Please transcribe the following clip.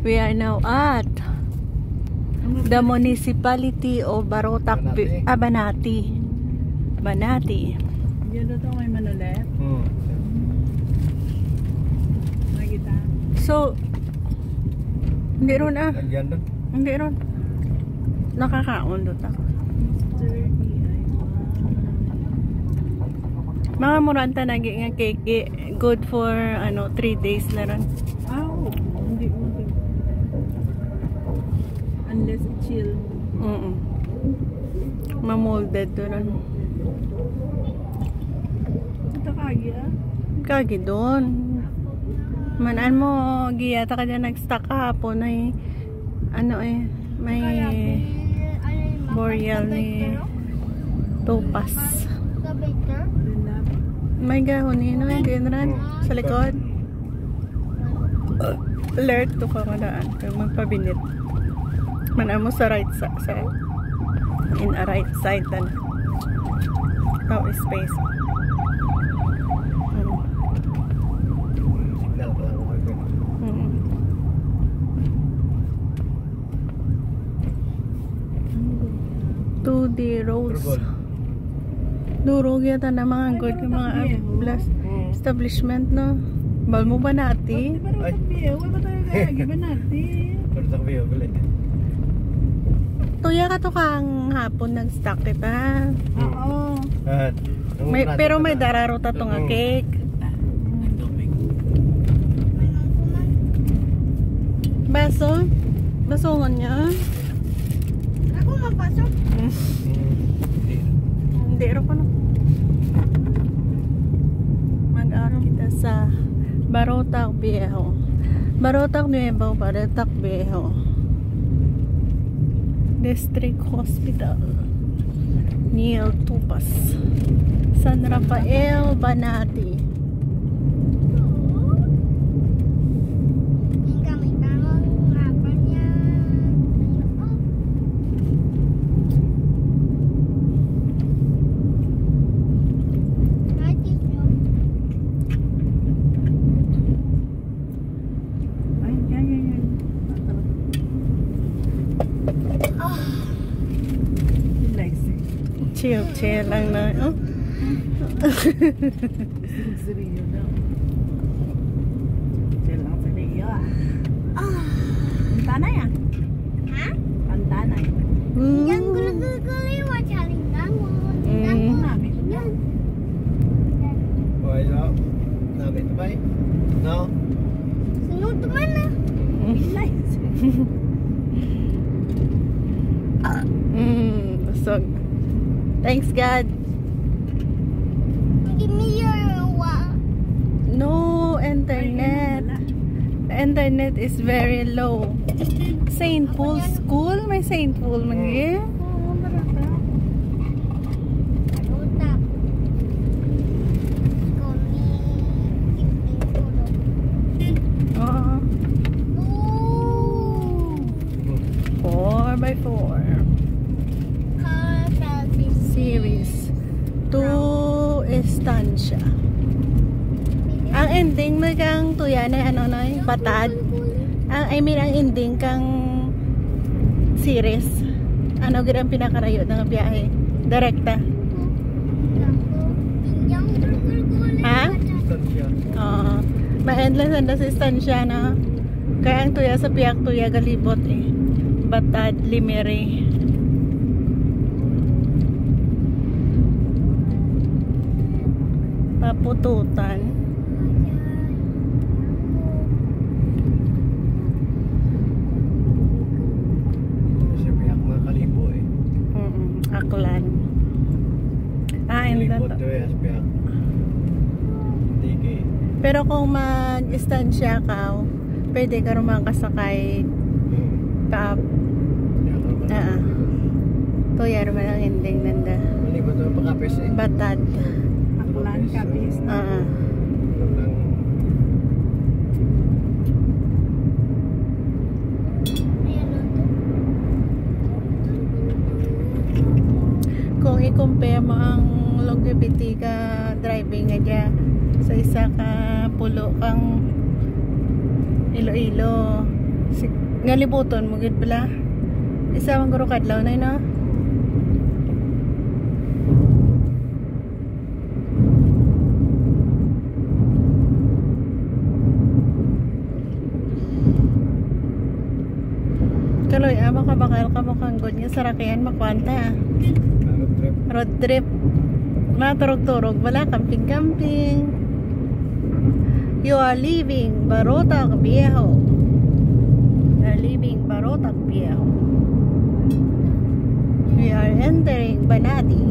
We are now at the municipality of Barotac, Banati. Banati. Diyan daw may manulit. Nakita. So, hindi ron ah. Hindi ron. Nakakaon doon ako. Mga muranta naging cake good for 3 days na ron. Hindi. Unless it chill. Ma-molded doon ron. Ito kagi ah? Kagi doon. Manaan mo, giyata ka dyan nag-stock kahapon ay may boreal ni Topaz. May gahon yun, ginran sa likod. Alert to ka madaan kung magpabinit. Manaan mo sa right side, in a right side dan. Tao space. To the roads. Durog yata na mga good yung mga blast establishment, no? Bal mo ba natin? Wala ba tayo gagi ba natin? Tuya ka to kang hapon nag-stock kita. Oo. Pero may dararota to nga cake. Baso? Basongan niya? Ako mapasok? Hindi rin ko na. Mag-aaral kita sa Barotac Viejo. Barotac Nuevo, Barotac Viejo. District Hospital. Neil Topaz. San Rafael, Banati. Chill lang na. Seriyo daw. Chill lang seriyo ah. Pantanay ah. Ha? Pantanay. Yang gulo-gulo wachaling dango. Dango namin. Why not? Namin ba? No. Sunod man na. So thanks God. Give me your no internet. The internet is very low. St. Paul School? May St. Paul man yun? Oh. 4x4 series 2 estancia. Ang ending mo kang tuya na batad. Ang ang ending kang series. Ano gid ang pinakarayo ng biyahe? Direkta. Ha? Oo. Ma-endless ang estancia na. Kaya ang tuya sa piyak tuya galibot Batad, Limere. Papututan. Kasi piyak mga kalibo Aklan. Pero kung mag-estancia ka, pwede ka rin makasakay kaap. Tuyar man ang ending nanda. Hindi ba ito pakapis Batad. Aklan kapis. Kung i-compare mo ang longevity ka driving nga dya sa isa ka pulo kang Iloilo Nga libuton mo gid pala. Isa man guro kadlaw na no. Kaloy, makabakal ka mo kang good nga sarakian makwanta. Road trip. Maturog-turog wala, camping-camping. You are leaving Barotac Viejo. You are leaving Barotac Viejo. We are entering Banati.